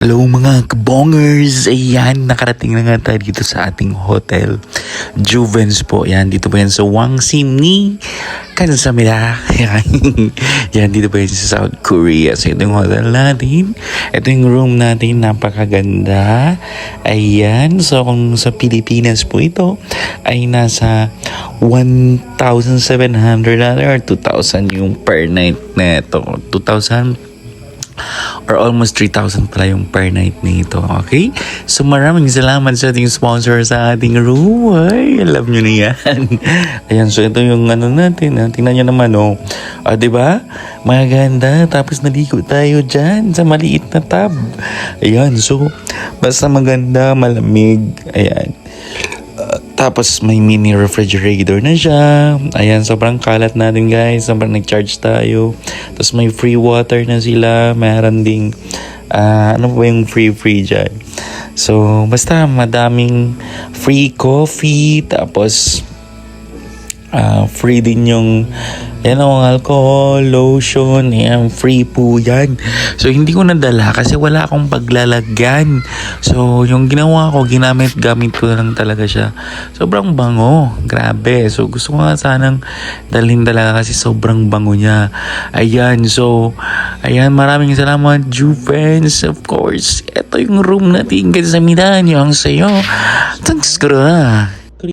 Hello mga kabongers! Ayan, nakarating na nga tayo dito sa ating hotel. Juvens po. Ayan, dito po yan sa Wangsimni, Kansamida. Ayan. Yan, dito po yan sa South Korea. So, ito yung hotel natin. Ito yung room natin. Napakaganda. Ayan. So, kung sa Pilipinas po ito, ay nasa 1,700 or 2,000 yung per night na ito. 2,000 or almost 3,000 pala yung per night nito. Okay? So maraming salamat sa ating sponsor sa ating room. Ay, alam nyo na yan. Ayan, so ito yung ano natin. Tingnan nyo naman, oh. Diba? Maganda. Tapos naligo tayo dyan sa maliit na tub. Ayan, so basta maganda, malamig. Ayan. Tapos may mini refrigerator na siya. Ayan, sobrang kalat natin guys. Sobrang nag-charge tayo. Tapos may free water na sila. Meron ding, ano ba yung free dyan? So, basta madaming free coffee. Tapos, free din yung alcohol, lotion, free po yan. So, hindi ko nadala kasi wala akong paglalagyan. So, yung ginawa ko, gamit ko na lang talaga siya. Sobrang bango. Grabe. So, gusto ko nga sanang dalhin talaga kasi sobrang bango niya. Ayan. So, maraming salamat, Juvens. Of course, ito yung room natin. Kansamida niyo ang sayo. Thanks, ka.